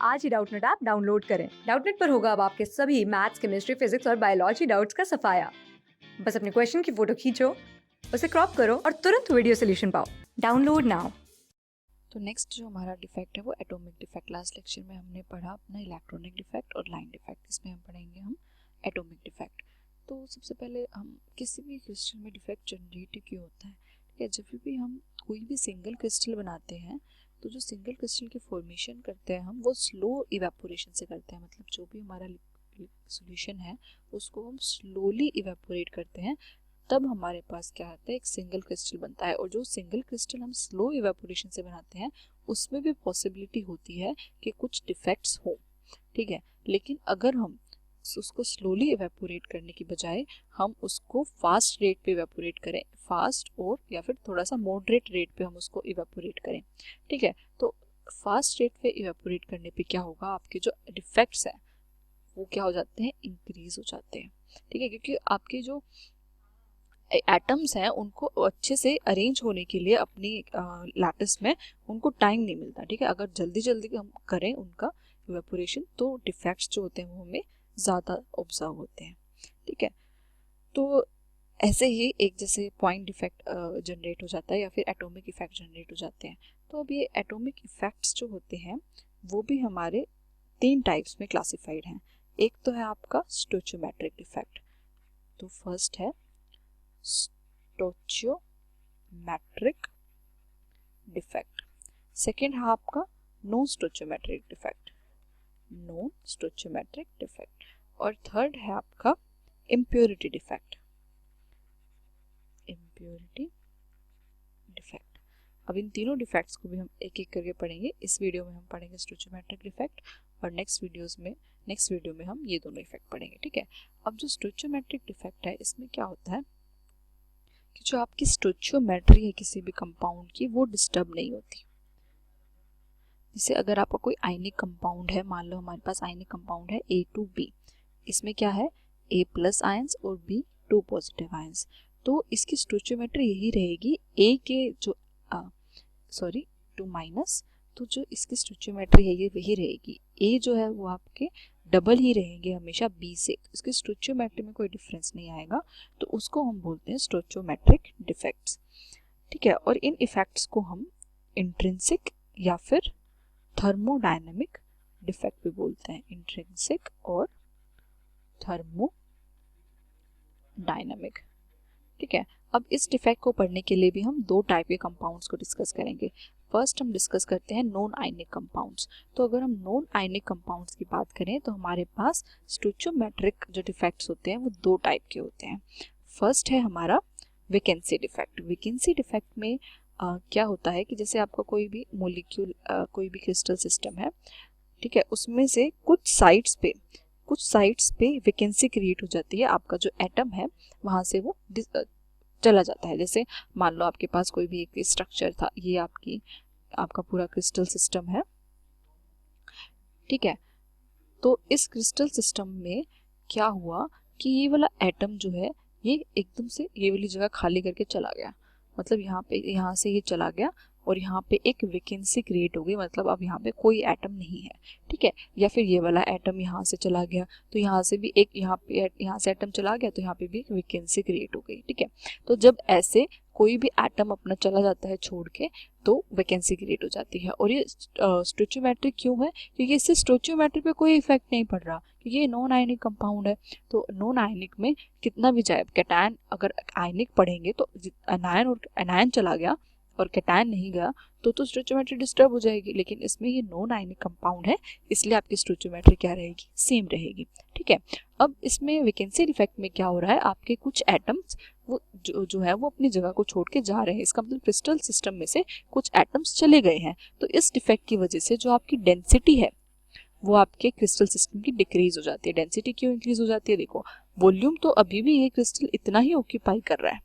आज ही Doubtnut app download करें। Doubtnut पर होगा अब आपके सभी मैथ्स, केमिस्ट्री, फिजिक्स और बायोलॉजी डाउट्स का सफाया। बस अपने क्वेश्चन की फोटो खींचो, उसे क्रॉप करो और तुरंत वीडियो सोल्यूशन पाओ। Download now. तो नेक्स्ट जो हमारा डिफेक्ट है वो एटॉमिक डिफेक्ट। लास्ट लेक्चर में हमने पढ़ा अपना इलेक्ट्रॉनिक डिफेक्ट और लाइन डिफेक्ट। इसमें हम पढ़ेंगे हम एटॉमिक डिफेक्ट। तो सबसे पहले हम किसी भी क्रिस्टल में डिफेक्ट जनरेट क्यों होता है, ठीक है। जब भी हम कोई भी सिंगल क्रिस्टल बनाते हैं तो जो सिंगल क्रिस्टल की फॉर्मेशन करते हैं हम वो स्लो इवेपोरेशन से करते हैं। मतलब जो भी हमारा सॉल्यूशन है उसको हम स्लोली इवेपोरेट करते हैं, तब हमारे पास क्या आता है, एक सिंगल क्रिस्टल बनता है। और जो सिंगल क्रिस्टल हम स्लो इवेपोरेशन से बनाते हैं उसमें भी पॉसिबिलिटी होती है कि कुछ डिफेक्ट्स हो, ठीक है। लेकिन अगर हम उसको स्लोली इवेपोरेट करने की बजाय हम उसको फास्ट रेट पे इवेपोरेट करें, फास्ट और या फिर थोड़ा सा मॉडरेट रेट पे हम उसको इवेपोरेट करें, ठीक है। तो फास्ट रेट पे इवेपोरेट करने पे क्या होगा, आपके जो डिफेक्ट्स हैं वो क्या हो जाते हैं, इंक्रीज हो जाते हैं, ठीक है। क्योंकि आपके जो एटम्स हैं उनको अच्छे से अरेंज होने के लिए अपनी लैटिस में उनको टाइम नहीं मिलता, ठीक है। अगर जल्दी जल्दी हम करें उनका इवेपोरेशन तो डिफेक्ट्स जो होते हैं वो हमें ज़्यादा ऑब्जर्व होते हैं, ठीक है। तो ऐसे ही एक जैसे पॉइंट डिफेक्ट जनरेट हो जाता है या फिर एटॉमिक इफेक्ट जनरेट हो जाते हैं। तो अब ये एटॉमिक इफेक्ट्स जो होते हैं वो भी हमारे 3 टाइप्स में क्लासिफाइड हैं। एक तो है आपका स्टोचियोमेट्रिक डिफेक्ट। तो फर्स्ट है स्टोचियोमेट्रिक डिफेक्ट। सेकेंड है आपका नॉन स्टोचियोमेट्रिक डिफेक्ट, नॉन स्टोचियोमेट्रिक डिफेक्ट। और थर्ड है आपका इम्प्योरिटी डिफेक्ट, इम्प्योरिटी डिफेक्ट। अब इन तीनों डिफेक्ट्स को भी हम एक एक करके पढ़ेंगे। इस वीडियो में हम पढ़ेंगे स्टोचियोमेट्रिक डिफेक्ट और नेक्स्ट वीडियो में हम ये दोनों इफेक्ट पढ़ेंगे, ठीक है। अब जो स्टोचियोमेट्रिक डिफेक्ट है इसमें क्या होता है कि जो आपकी स्टोचियोमेट्री है किसी भी कंपाउंड की वो डिस्टर्ब नहीं होती। जैसे अगर आपका कोई आयनिक कंपाउंड है, मान लो हमारे पास आयनिक कंपाउंड है A2B, इसमें क्या है A+ आयंस और B 2 पॉजिटिव आयंस। तो इसकी स्टोचियोमेट्री यही रहेगी A के जो 2-, तो जो इसकी स्टोचियोमेट्री है ये वही रहेगी। A जो है वो आपके डबल ही रहेंगे हमेशा B से, तो इसकी स्टोचियोमेट्री में कोई डिफरेंस नहीं आएगा, तो उसको हम बोलते हैं स्टोचियोमेट्रिक डिफेक्ट्स, ठीक है। और इन इफेक्ट्स को हम इंट्रिंसिक या फिर थर्मोडायनेमिक डिफेक्ट भी बोलते हैं, इंट्रिंसिक और थर्मोडायनेमिक, ठीक है। अब इस डिफेक्ट को पढ़ने के लिए भी हम 2 टाइप के कंपाउंड्स को डिस्कस करेंगे। फर्स्ट हम डिस्कस करते हैं नॉन आयनिक कंपाउंड्स। तो अगर हम नॉन आयनिक कंपाउंड्स की बात करें तो हमारे पास स्टोचियोमेट्रिक जो डिफेक्ट्स होते हैं वो 2 टाइप के होते हैं। फर्स्ट है हमारा वैकेंसी डिफेक्ट। वैकेंसी डिफेक्ट में क्या होता है कि जैसे आपका कोई भी मॉलिक्यूल कोई भी क्रिस्टल सिस्टम है, ठीक है, उसमें से कुछ साइट्स पे वैकेंसी क्रिएट हो जाती है। आपका जो एटम है वहां से वो चला जाता है। जैसे मान लो आपके पास कोई भी एक स्ट्रक्चर था, ये आपका पूरा क्रिस्टल सिस्टम है, ठीक है। तो इस क्रिस्टल सिस्टम में क्या हुआ कि ये वाला एटम जो है ये एकदम से ये वाली जगह खाली करके चला गया। मतलब यहाँ से ये चला गया और यहाँ पे एक वैकेंसी क्रिएट हो गई, मतलब अब यहाँ पे कोई एटम नहीं है, ठीक है। या फिर ये वाला एटम यहाँ से चला गया तो यहाँ से भी एक यहाँ से एटम चला गया तो यहाँ पे भी एक वैकेंसी क्रिएट हो गई, ठीक है। तो जब ऐसे कोई भी एटम अपना चला जाता है छोड़ के तो वैकेंसी क्रिएट हो जाती है। और ये स्टोचियोमेट्रिक क्यों है, क्योंकि इससे स्टोचियोमेट्री पे कोई इफेक्ट नहीं पड़ रहा, क्योंकि ये नॉन आयनिक कंपाउंड है। तो नॉन आयनिक में कितना भी जाए, कैटायन अगर आयनिक पढ़ेंगे तो एनायन चला गया और कैटायन नहीं गया तो स्टोचियोमेट्री डिस्टर्ब हो जाएगी। लेकिन इसमें ये नॉन आयनिक कंपाउंड है इसलिए आपकी स्टोचियोमेट्री क्या रहेगी, सेम रहेगी, ठीक है। अब इसमें वैकेंसी डिफेक्ट में क्या हो रहा है, आपके कुछ एटम्स वो जो है वो अपनी जगह को छोड़ के जा रहे हैं। इसका मतलब क्रिस्टल सिस्टम में से कुछ एटम्स चले गए हैं। तो इस डिफेक्ट की वजह से जो आपकी डेंसिटी है वो आपके क्रिस्टल सिस्टम की डिक्रीज हो जाती है। डेंसिटी क्यों इंक्रीज हो जाती है, देखो वॉल्यूम तो अभी भी ये क्रिस्टल इतना ही ऑक्यूपाई कर रहा है,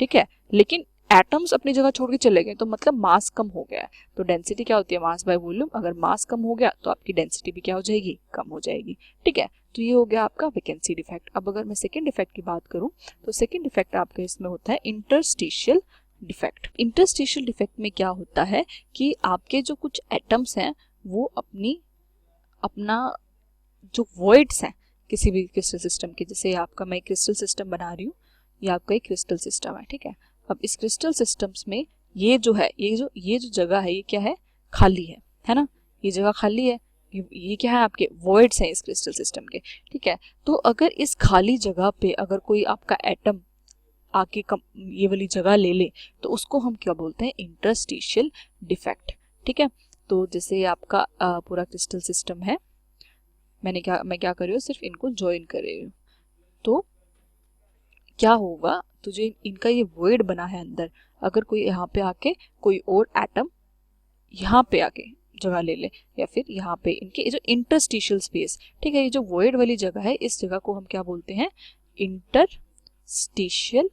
ठीक है, लेकिन एटम्स अपनी जगह छोड़ के चले गए तो मतलब मास कम हो गया है। तो डेंसिटी क्या होती है, मास बाय वॉल्यूम। अगर मास कम हो गया तो आपकी डेंसिटी भी क्या हो जाएगी, कम हो जाएगी, ठीक है। तो ये हो गया आपका वैकेंसी डिफेक्ट। अब अगर मैं सेकंड डिफेक्ट की बात करूं तो सेकंड डिफेक्ट आपके इसमें होता है इंटरस्टिशियल डिफेक्ट। इंटरस्टिशियल डिफेक्ट में क्या होता है कि आपके जो कुछ एटम्स हैं वो अपनी अपना जो वॉइड्स हैं किसी भी क्रिस्टल सिस्टम के, जैसे आपका मैं क्रिस्टल सिस्टम बना रही हूँ, ये आपका एक क्रिस्टल सिस्टम है, ठीक है। अब इस क्रिस्टल सिस्टम्स में ये जो है, ये जो जगह है, ये क्या है, खाली है ना, ये जगह खाली है, ये क्या है, आपके वॉइड्स हैं इस क्रिस्टल सिस्टम के, ठीक है। तो अगर इस खाली जगह पे अगर कोई आपका एटम आके ये वाली जगह ले ले तो उसको हम क्या बोलते हैं, इंटरस्टिशियल डिफेक्ट, ठीक है। तो जैसे आपका पूरा क्रिस्टल सिस्टम है, मैं क्या कर रही हूँ, सिर्फ इनको ज्वाइन कर रही हूँ, तो क्या होगा, तो जो इनका ये वॉइड बना है अंदर, अगर कोई यहाँ पे आके कोई और एटम यहाँ पे आके जगह ले ले, या फिर यहाँ पे इनके जो इंटरस्टिशियल स्पेस, ठीक है, ये जो वॉइड वाली जगह है, इस जगह को हम क्या बोलते हैं, इंटरस्टिशियल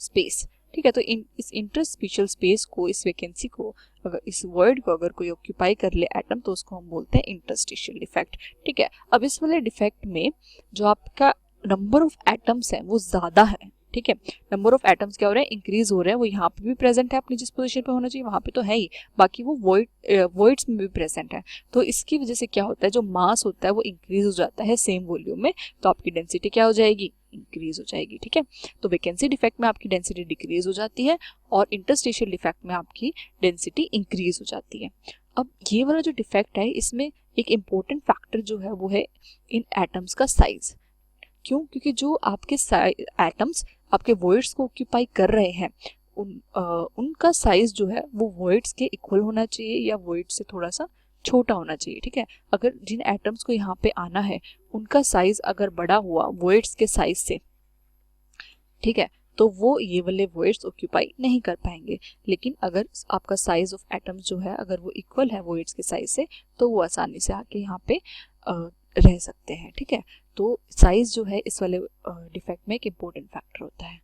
स्पेस, ठीक है। तो इस इंटरस्टिशियल स्पेस को, इस वैकेंसी को, अगर इस वर्ड को अगर कोई ऑक्यूपाई कर ले एटम, तो उसको हम बोलते हैं इंटरस्टिशियल डिफेक्ट, ठीक है। अब इस वाले डिफेक्ट में जो आपका नंबर ऑफ एटम्स है वो ज्यादा है, ठीक है। नंबर ऑफ एटम्स क्या हो रहे हैं, इंक्रीज हो रहे हैं, वो यहाँ पे भी प्रेजेंट है, अपनी जिस पोजीशन पे होना चाहिए वहां पे तो है ही, बाकी वो वॉइड्स में भी प्रेजेंट है। तो इसकी वजह से क्या होता है, जो मास होता है वो इंक्रीज हो जाता है सेम वॉल्यूम में, तो आपकी डेंसिटी क्या हो जाएगी, इंक्रीज हो जाएगी, ठीक है। तो वैकेंसी डिफेक्ट में आपकी डेंसिटी डिक्रीज हो जाती है और इंटरस्टिशियल डिफेक्ट में आपकी डेंसिटी इंक्रीज हो जाती है। अब ये वाला जो डिफेक्ट है, इसमें एक इम्पोर्टेंट फैक्टर जो है वो है इन एटम्स का साइज। क्यों, क्योंकि जो आपके एटम्स आपके वॉइड्स को ऑक्यूपाई कर रहे हैं, उनका साइज जो है वो वॉइड्स के इक्वल होना चाहिए या वॉइड्स से थोड़ा सा छोटा होना चाहिए, ठीक है। अगर जिन एटम्स को यहाँ पे आना है उनका साइज अगर बड़ा हुआ वॉइड्स के साइज से, ठीक है, तो वो ये वाले वॉइड्स ऑक्यूपाई नहीं कर पाएंगे। लेकिन अगर आपका साइज ऑफ एटम्स जो है अगर वो इक्वल है वॉइड्स के साइज से, तो वो आसानी से आके यहाँ पे रह सकते हैं, ठीक है। तो साइज जो है इस वाले डिफेक्ट में एक इम्पोर्टेंट फैक्टर होता है।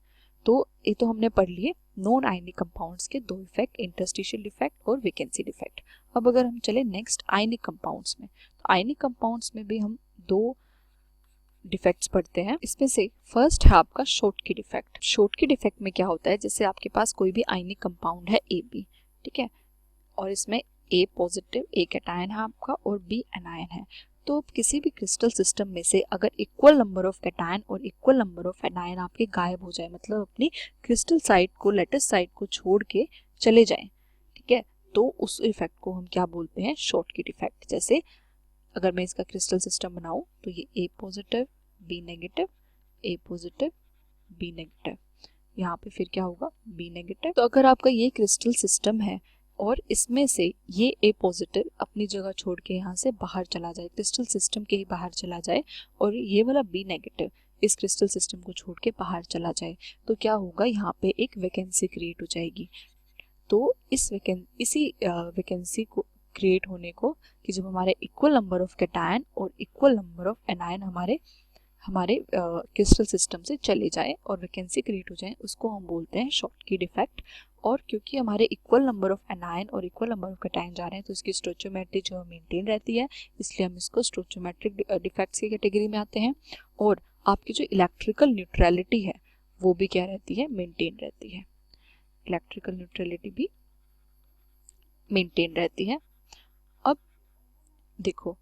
तो ये तो हमने पढ़ लिए नॉन आयनिक कंपाउंड्स के दो इफेक्ट, इंटरस्टिशियल डिफेक्ट और वैकेंसी डिफेक्ट। अब अगर हम चले नेक्स्ट आयनिक कंपाउंड्स में, तो आयनिक कंपाउंड्स में भी हम दो डिफेक्ट्स पढ़ते हैं। इसमें से फर्स्ट है आपका शॉर्टकी डिफेक्ट। शॉर्टकी डिफेक्ट में क्या होता है, जैसे आपके पास कोई भी आयनिक कंपाउंड है AB, ठीक है, और इसमें A पॉजिटिव, A कैटायन है आपका और B एनायन है। तो किसी भी क्रिस्टल सिस्टम में से अगर इक्वल नंबर ऑफ कैटायन और इक्वल नंबर ऑफ एनायन आपके गायब हो जाए, मतलब अपनी क्रिस्टल साइड को, लेटिस साइड को छोड़ के चले जाएं, ठीक है, तो उस इफेक्ट को हम क्या बोलते हैं, शॉर्टकी डिफेक्ट। जैसे अगर मैं इसका क्रिस्टल सिस्टम बनाऊं तो ये A positive, B negative, A positive, B negative, यहाँ पे फिर क्या होगा, B नेगेटिव। तो अगर आपका ये क्रिस्टल सिस्टम है और इसमें से ये A पॉजिटिव अपनी जगह छोड़ के यहाँ से बाहर चला जाए, क्रिस्टल सिस्टम के ही बाहर चला जाए, और ये वाला B नेगेटिव इस क्रिस्टल सिस्टम को छोड़ के बाहर चला जाए, तो क्या होगा, यहाँ पे एक वैकेंसी क्रिएट हो जाएगी। तो इसी वैकेंसी को क्रिएट होने को, कि जब हमारे इक्वल नंबर ऑफ कैटायन और इक्वल नंबर ऑफ एनायन हमारे क्रिस्टल सिस्टम से चले जाए और वैकेंसी क्रिएट हो जाए, उसको हम बोलते हैं शॉर्टकी डिफेक्ट। और क्योंकि हमारे इक्वल नंबर ऑफ एनायन और इक्वल नंबर ऑफ कैटायन जा रहे हैं, तो इसकी स्टोइचियोमेट्री जो मेंटेन रहती है, इसलिए हम इसको स्टोइचियोमेट्रिक डिफेक्ट्स की कैटेगरी में आते हैं। और आपकी जो इलेक्ट्रिकल न्यूट्रलिटी है वो भी क्या रहती है, मेंटेन रहती है, इलेक्ट्रिकल न्यूट्रलिटी भी मेंटेन रहती है। अब देखो,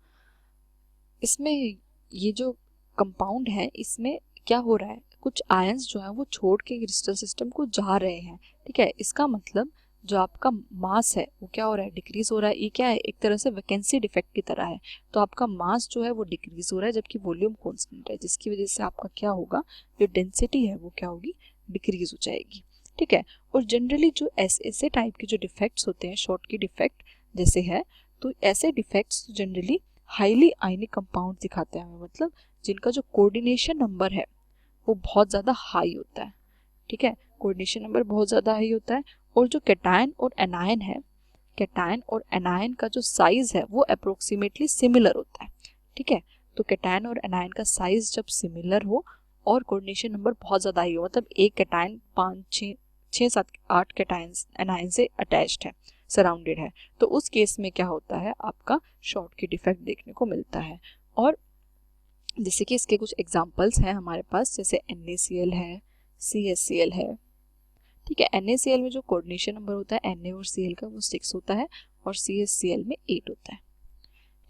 इसमें ये जो कंपाउंड है, इसमें क्या हो रहा है, कुछ आयंस जो है वो छोड़ के क्रिस्टल सिस्टम को जा रहे हैं, ठीक है। इसका मतलब जो आपका मास है वो क्या हो रहा है, डिक्रीज हो रहा है। ये क्या है, एक तरह से वैकेंसी डिफेक्ट की तरह है। तो आपका मास जो है वो डिक्रीज हो रहा है जबकि वॉल्यूम कांस्टेंट है, जिसकी वजह से आपका क्या होगा, जो डेंसिटी है वो क्या होगी, डिक्रीज हो जाएगी, ठीक है। और जनरली जो ऐसे टाइप के जो डिफेक्ट्स होते हैं, शॉर्टकी डिफेक्ट जैसे है, तो ऐसे defects generally highly ionic compound दिखाते हैं, मतलब जिनका जो कोऑर्डिनेशन नंबर है वो बहुत ज़्यादा हाई होता है, ठीक है, कोऑर्डिनेशन नंबर बहुत ज़्यादा हाई होता है। और जो कैटायन और एनायन है, कैटायन और एनायन का जो साइज है वो अप्रोक्सीमेटली सिमिलर होता है, ठीक है। तो कैटायन और एनायन का साइज जब सिमिलर हो और कोऑर्डिनेशन नंबर बहुत ज़्यादा हाई हो, मतलब एक कैटायन 5, 6, 7, 8 कैटायन एनायन से अटैच्ड है, सराउंडेड है, तो उस केस में क्या होता है, आपका शॉर्टकी डिफेक्ट देखने को मिलता है। और जैसे कि इसके कुछ एग्जांपल्स हैं हमारे पास, जैसे NaCl है, CaCl है, ठीक है। NaCl में जो कोऑर्डिनेशन नंबर होता है Na और Cl का वो 6 होता है और CaCl में 8 होता है,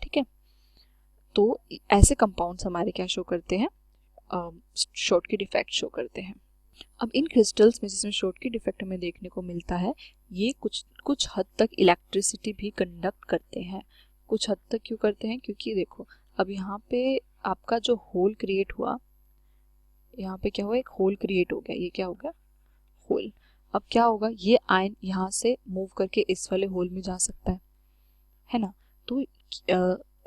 ठीक है। तो ऐसे कंपाउंड्स हमारे क्या शो करते हैं, शॉर्टकी डिफेक्ट शो करते हैं। अब इन क्रिस्टल्स में जिसमें शॉर्टकी डिफेक्ट हमें देखने को मिलता है, ये कुछ हद तक इलेक्ट्रिसिटी भी कंडक्ट करते हैं। कुछ हद तक क्यों करते हैं, क्योंकि देखो अब यहाँ पे आपका जो होल क्रिएट हुआ, यहाँ पे क्या हुआ, एक होल क्रिएट हो गया, ये क्या हो गया, होल। अब क्या होगा, ये आयन यहाँ से मूव करके इस वाले होल में जा सकता है ना, तो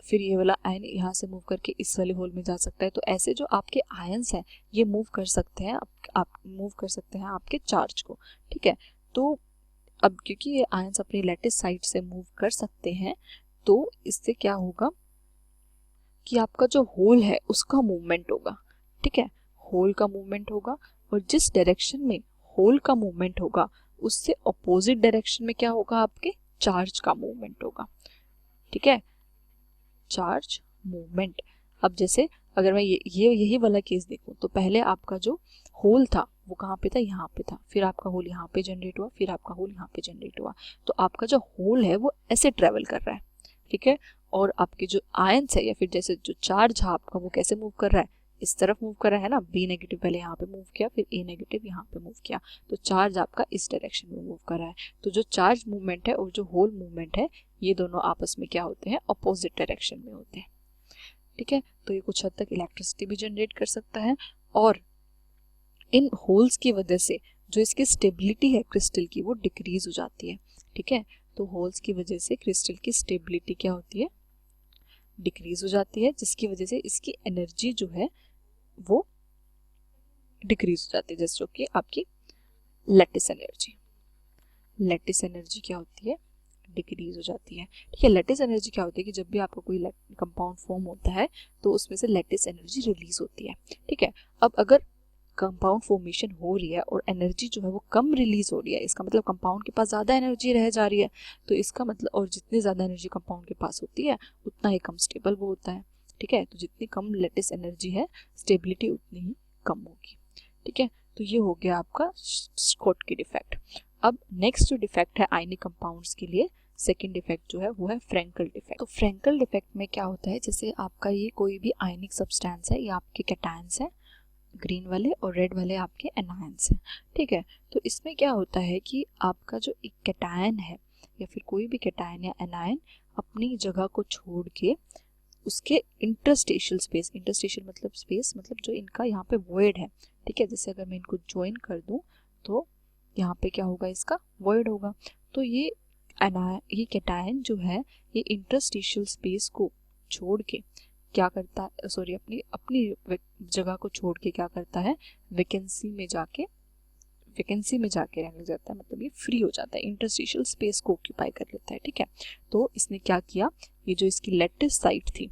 फिर ये वाला आयन यहाँ से मूव करके इस वाले होल में जा सकता है। तो ऐसे जो आपके आयंस हैं ये मूव कर सकते हैं, आप मूव कर सकते हैं आपके चार्ज को, ठीक है। तो अब क्योंकि ये आयंस अपनी लैटिस साइड से मूव कर सकते हैं, तो इससे क्या होगा कि आपका जो होल है उसका मूवमेंट होगा, ठीक है, होल का मूवमेंट होगा, और जिस डायरेक्शन में होल का मूवमेंट होगा उससे अपोजिट डायरेक्शन में क्या होगा, आपके चार्ज का मूवमेंट होगा, ठीक है, चार्ज मूवमेंट। अब जैसे अगर मैं यही वाला केस देखूं, तो पहले आपका जो होल था वो कहाँ पे था, यहाँ पे था, फिर आपका होल यहाँ पे जनरेट हुआ, फिर आपका होल यहाँ पे जनरेट हुआ। तो आपका जो होल है वो ऐसे ट्रेवल कर रहा है, ठीक है, और आपके जो आयंस है या फिर जैसे जो चार्ज है आपका वो कैसे मूव कर रहा है, इस तरफ मूव कर रहा है ना, बी नेगेटिव पहले यहाँ पे मूव किया, फिर ए नेगेटिव यहाँ पे मूव किया, तो चार्ज आपका इस डायरेक्शन में मूव कर रहा है। तो जो चार्ज मूवमेंट है और जो होल मूवमेंट है ये दोनों आपस में क्या होते हैं, अपोजिट डायरेक्शन में होते हैं, ठीक है। तो ये कुछ हद तक इलेक्ट्रिसिटी भी जनरेट कर सकता है, और इन होल्स की वजह से जो इसकी स्टेबिलिटी है क्रिस्टल की वो डिक्रीज हो जाती है, ठीक है। तो होल्स की वजह से क्रिस्टल की स्टेबिलिटी क्या होती है, डिक्रीज हो जाती है, जिसकी वजह से इसकी एनर्जी जो है वो डिक्रीज हो जाती है, जैसे जो कि आपकी लैटिस एनर्जी, लैटिस एनर्जी क्या होती है, डिक्रीज हो जाती है, ठीक है। लैटिस एनर्जी क्या होती है कि जब भी आपका कोई कंपाउंड फॉर्म होता है तो उसमें से लैटिस एनर्जी रिलीज होती है, ठीक है। अब अगर कंपाउंड फॉर्मेशन हो रही है और एनर्जी जो है वो कम रिलीज हो रही है, इसका मतलब कंपाउंड के पास ज़्यादा एनर्जी रह जा रही है, तो इसका मतलब, और जितनी ज़्यादा एनर्जी कंपाउंड के पास होती है उतना ही कम स्टेबल वो होता है, ठीक है। तो जितनी कम लैटिस एनर्जी है स्टेबिलिटी उतनी ही कम होगी, ठीक है। तो ये हो गया आपका शॉर्टकी डिफेक्ट। अब नेक्स्ट जो डिफेक्ट है आयनिक कंपाउंड्स के लिए, सेकेंड डिफेक्ट जो है वो है फ्रैंकल डिफेक्ट। तो फ्रैंकल डिफेक्ट में क्या होता है, जैसे आपका ये कोई भी आयनिक सब्सटेंस है, ये आपके कैटायंस है, ग्रीन वाले, और रेड वाले आपके एनायंस हैं, ठीक है। तो इसमें क्या होता है कि आपका जो एक कैटायन है या फिर कोई भी कैटायन या एनायन अपनी जगह को छोड़ के उसके इंटरस्टेशियल स्पेस, इंटरस्टेशियल मतलब स्पेस मतलब जो इनका यहाँ पे वॉइड है, ठीक है, जैसे अगर मैं इनको ज्वाइन कर दूं तो यहाँ पे क्या होगा, इसका वॉइड होगा। तो ये कैटायन जो है ये इंटरस्टेशियल स्पेस को छोड़ के क्या करता है, सॉरी अपनी अपनी जगह को छोड़ के क्या करता है, वैकेंसी में जाके रहने लग जाता है, मतलब ये फ्री हो जाता है, इंटरस्टेशियल स्पेस को ऑक्यूपाई कर लेता है, ठीक है। तो इसने क्या किया, ये जो इसकी लैटिस साइड थी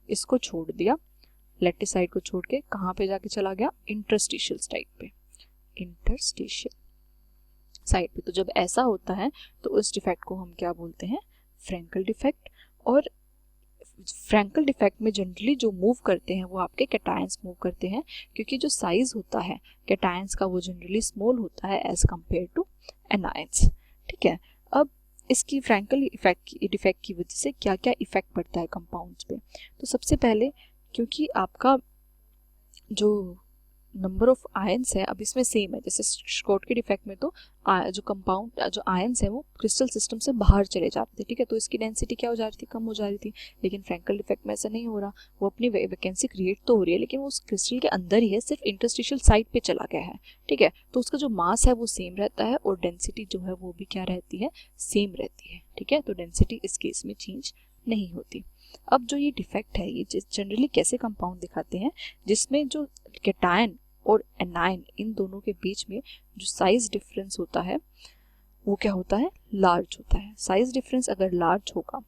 इसको छोड़ दिया, लैटिस साइड को छोड़ के कहाँ पे जाके चला गया, इंटरस्टेशियल साइड पे, इंटरस्टेशियल साइड पे। तो जब ऐसा होता है तो उस डिफेक्ट को हम क्या बोलते हैं, फ्रैंकल डिफेक्ट। और फ्रैंकल डिफेक्ट में जनरली जो मूव करते हैं वो आपके कैटायंस मूव करते हैं, क्योंकि जो साइज होता है कैटायंस का वो जनरली स्मॉल होता है एज कंपेयर टू एनायंस, ठीक है। अब इसकी फ्रैंकल डिफेक्ट की वजह से क्या क्या इफेक्ट पड़ता है कंपाउंड्स पे, तो सबसे पहले क्योंकि आपका जो नंबर ऑफ आयंस है अब इसमें सेम है, जैसे शॉर्टकी डिफेक्ट में तो जो कंपाउंड जो आयंस है वो क्रिस्टल सिस्टम से बाहर चले जाते थे, ठीक है, तो इसकी डेंसिटी क्या हो जा रही थी, कम हो जा रही थी। लेकिन फ्रैंकल डिफेक्ट में ऐसा नहीं हो रहा, वो अपनी वैकेंसी क्रिएट तो हो रही है लेकिन वो उस क्रिस्टल के अंदर ही है, सिर्फ इंटरस्टिशियल साइड पे चला गया है, ठीक है। तो उसका जो मास है वो सेम रहता है और डेंसिटी जो है वो भी क्या रहती है, सेम रहती है, ठीक है। तो डेंसिटी इस केस में चेंज नहीं होती। अब जो ये डिफेक्ट है ये जनरली कैसे कंपाउंड दिखाते हैं, जिसमें जो कैटायन और एनायन इन दोनों के बीच में जो साइज डिफरेंस होता है वो क्या होता है, लार्ज होता है। साइज डिफरेंस अगर लार्ज होगा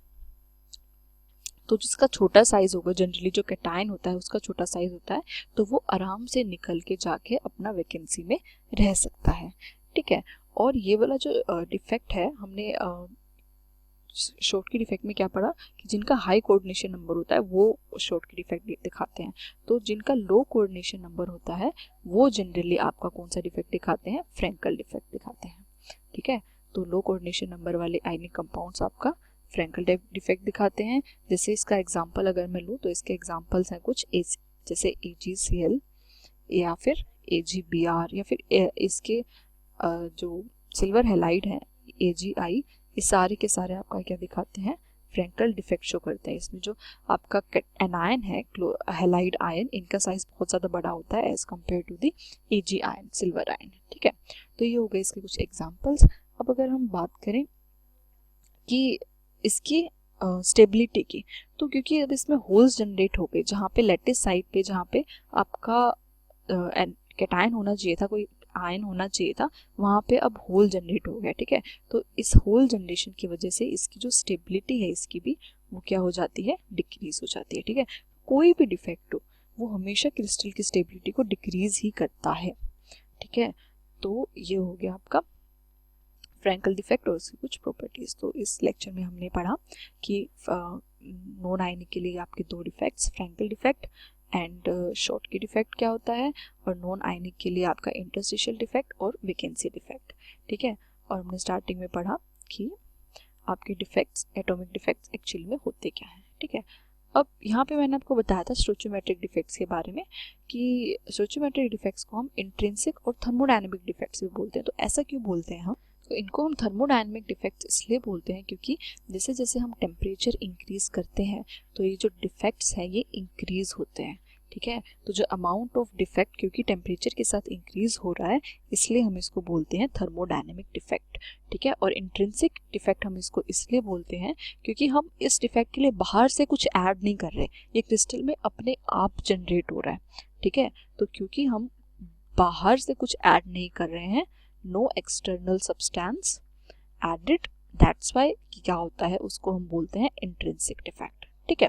तो जिसका छोटा साइज होगा, जनरली जो कैटायन होता है उसका छोटा साइज होता है, तो वो आराम से निकल के जाके अपना वैकेंसी में रह सकता है, ठीक है। और ये वाला जो डिफेक्ट है हमने शॉर्टकी डिफेक्ट में क्या पढ़ा कि जिनका हाई कोऑर्डिनेशन नंबर होता है वो शॉर्टकी डिफेक्ट दिखाते हैं, तो जिनका लो कोऑर्डिनेशन नंबर होता है वो जनरली आपका कौन सा डिफेक्ट दिखाते हैं, फ्रैंकल डिफेक्ट दिखाते हैं, ठीक है। तो लो कोऑर्डिनेशन नंबर वाले आयनिक कंपाउंड्स आपका फ्रैंकल डिफेक्ट दिखाते हैं। जैसे इसका एग्जांपल अगर मैं लूँ तो इसके एग्जांपल्स हैं कुछ जैसे AgCl या फिर AgBr या फिर इसके जो सिल्वर हैलाइड है AgI, ये सारे के सारे आपका क्या दिखाते हैं, फ्रैंकल डिफेक्ट शो करते हैं। इसमें जो आपका एनायन है, हैलाइड आयन, इनका साइज बहुत ज़्यादा बड़ा होता है as compare to the Ag ion, silver ion. ठीक है, तो ये हो गए इसके कुछ एग्जांपल्स। अब अगर हम बात करें कि इसकी स्टेबिलिटी की, तो क्योंकि अब इसमें होल्स जनरेट हो गए, जहाँ पे लेटिस साइड पे जहाँ पे आपका कैटायन होना चाहिए था, कोई आयन होना चाहिए था, वहाँ पे अब होल जनरेट हो गया। ठीक है, तो इस होल जनरेशन की वजह से इसकी जो स्टेबिलिटी है इसकी भी वो क्या हो जाती है, डिक्रीज हो जाती है। ठीक है, कोई भी डिफेक्ट हो वो हमेशा क्रिस्टल की स्टेबिलिटी को डिक्रीज ही करता है। ठीक है, तो ये हो गया आपका फ्रैंकल डिफेक्ट और उसकी कुछ प्रॉपर्टीज। तो इस लेक्चर में हमने पढ़ा कि नॉन आयनिक के लिए आपके दो defects, Frenkel defect and Schottky defect क्या होता है, और नॉन आयनिक के लिए आपका इंटरस्टिशियल डिफेक्ट और वैकेंसी डिफेक्ट। ठीक है, और हमने स्टार्टिंग में पढ़ा कि आपके डिफेक्ट्स, एटॉमिक डिफेक्ट्स एक्चुअली में होते क्या हैं। ठीक है, अब यहाँ पे मैंने आपको बताया था स्टोइचियोमेट्रिक डिफेक्ट्स के बारे में कि स्टोइचियोमेट्रिक डिफेक्ट्स को हम इंट्रिंसिक और थर्मोडायनेमिक डिफेक्ट्स भी बोलते हैं। तो ऐसा क्यों बोलते हैं हम, तो इनको हम थर्मोडायनेमिक डिफेक्ट्स इसलिए बोलते हैं क्योंकि जैसे जैसे हम टेम्परेचर इंक्रीज करते हैं तो ये जो डिफेक्ट्स हैं ये इंक्रीज होते हैं। ठीक है, तो जो अमाउंट ऑफ डिफेक्ट क्योंकि टेम्परेचर के साथ इंक्रीज हो रहा है इसलिए हम इसको बोलते हैं थर्मोडायनेमिक डिफेक्ट। ठीक है, और इंट्रिंसिक डिफेक्ट हम इसको इसलिए बोलते हैं क्योंकि हम इस डिफेक्ट के लिए बाहर से कुछ ऐड नहीं कर रहे, ये क्रिस्टल में अपने आप जनरेट हो रहा है। ठीक है, तो क्योंकि हम बाहर से कुछ ऐड नहीं कर रहे हैं, no external substance added, that's why क्या होता है, उसको हम बोलते हैं इंट्रिंसिक डिफेक्ट। ठीक है,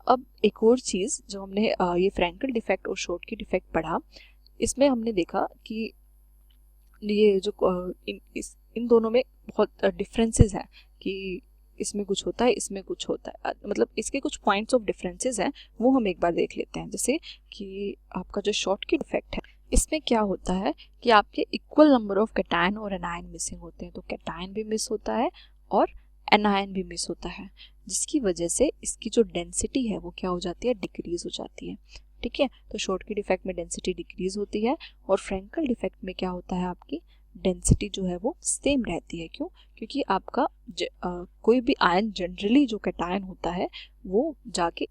अब एक और चीज़ जो हमने ये फ्रैंकल डिफेक्ट और शॉर्टकी डिफेक्ट पढ़ा, इसमें हमने देखा कि ये जो इन दोनों में बहुत डिफरेंसेस हैं कि इसमें कुछ होता है, इसमें कुछ होता है, मतलब इसके कुछ पॉइंट्स ऑफ डिफरेंसेस हैं, वो हम एक बार देख लेते हैं। जैसे कि आपका जो शॉर्टकी डिफेक्ट है, इसमें क्या होता है कि आपके इक्वल नंबर ऑफ कैटायन और एनायन मिसिंग होते हैं, तो कैटायन भी मिस होता है और एनायन भी मिस होता है, जिसकी वजह से इसकी जो डेंसिटी है वो क्या हो जाती है, डिक्रीज हो जाती है। ठीक है, तो शॉर्टकी डिफेक्ट में डेंसिटी डिक्रीज होती है और फ्रैंकल डिफेक्ट में क्या होता है, आपकी डेंसिटी जो है वो सेम रहती है। क्यों, क्योंकि आपका कोई भी आयन जनरली जो कैटायन होता है वो जाके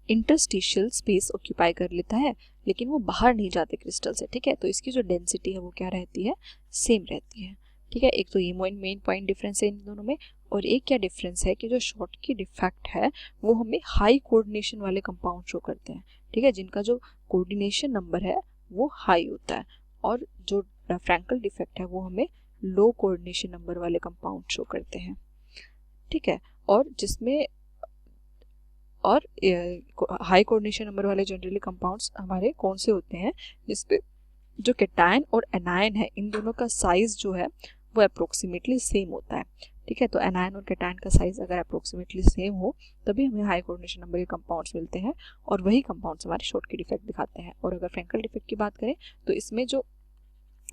इंटरस्टिशियल स्पेस ऑक्यूपाई कर लेता है, लेकिन वो बाहर नहीं जाते क्रिस्टल से। ठीक है, तो इसकी जो डेंसिटी है वो क्या रहती है, सेम रहती है। ठीक है, एक तो ये मेन पॉइंट डिफरेंस है इन दोनों में, और एक क्या डिफरेंस है कि जो शॉर्टकी डिफेक्ट है वो हमें हाई कोऑर्डिनेशन वाले कंपाउंड शो करते हैं। ठीक है, जिनका जो कोऑर्डिनेशन नंबर है वो हाई होता है, और जो फ्रैंकल डिफेक्ट है वो हमें लो कोऑर्डिनेशन नंबर वाले कंपाउंड शो करते हैं। ठीक है, और जिसमें और हाई कोऑर्डिनेशन नंबर वाले जनरली कंपाउंड्स हमारे कौन से होते हैं, जिसपे जो कैटायन और एनायन है इन दोनों का साइज जो है वो अप्रोक्सीमेटली सेम होता है। ठीक है, तो एनायन और कैटायन का साइज अगर अप्रोक्सीमेटली सेम हो तभी हमें हाई कोऑर्डिनेशन नंबर के कंपाउंड्स मिलते हैं, और वही कंपाउंड्स हमारे शॉर्टकी डिफेक्ट दिखाते हैं। और अगर फ्रैंकल डिफेक्ट की बात करें तो इसमें जो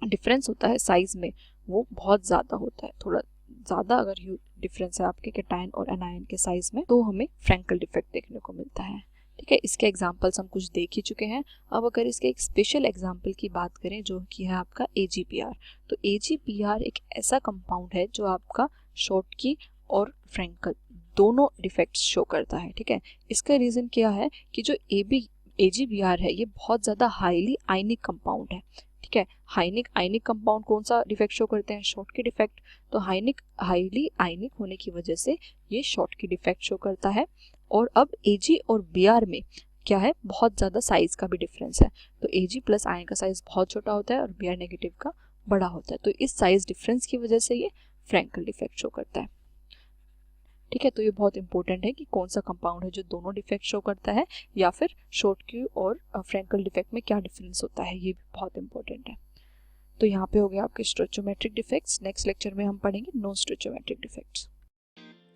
डिफरेंस होता है साइज में वो बहुत ज़्यादा होता है, थोड़ा ज़्यादा अगर डिफरेंस है आपके कैटायन और एनायन के साइज में तो हमें फ्रैंकल डिफेक्ट देखने को मिलता है। ठीक है, इसके एग्जांपल्स हम कुछ देख ही चुके हैं। अब अगर इसके एक स्पेशल एग्जांपल की बात करें जो कि है आपका AgBr, तो AgBr एक ऐसा कंपाउंड है जो आपका शॉर्टकी और फ्रैंकल दोनों डिफेक्ट्स शो करता है। ठीक है, इसका रीज़न क्या है कि जो AgBr है ये बहुत ज़्यादा हाईली आयनिक कंपाउंड है। ठीक है, आयनिक कंपाउंड कौन सा डिफेक्ट शो करते हैं, शॉर्टकी डिफेक्ट, तो हाईली आयनिक होने की वजह से ये शॉर्टकी डिफेक्ट शो करता है। और अब Ag और Br में क्या है, बहुत ज़्यादा साइज का भी डिफरेंस है, तो Ag प्लस आयन का साइज बहुत छोटा होता है और Br नेगेटिव का बड़ा होता है, तो इस साइज डिफरेंस की वजह से ये फ्रैंकल डिफेक्ट शो करता है। ठीक है, तो ये बहुत इंपॉर्टेंट है कि कौन सा कंपाउंड है जो दोनों डिफेक्ट शो करता है, या फिर शॉर्टकी और फ्रैंकल डिफेक्ट में क्या डिफरेंस होता है, ये भी बहुत इंपॉर्टेंट है। तो यहाँ पे हो गया आपके स्टोइचियोमेट्रिक डिफेक्ट्स। नेक्स्ट लेक्चर में हम पढ़ेंगे नॉन स्टोइचियोमेट्रिक डिफेक्ट्स।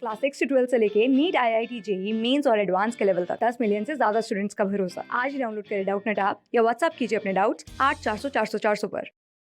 क्लास 6 से 12 से लेके नीट, IIT, JEE मेंस और एडवांस के लेवल तक 10 मिलियन से ज्यादा स्टूडेंट्स का भरोसा। आज ही डाउनलोड करें डाउटनेट ऐप या व्हाट्सएप कीजिए अपने डाउट्स 8400 400 400 पर।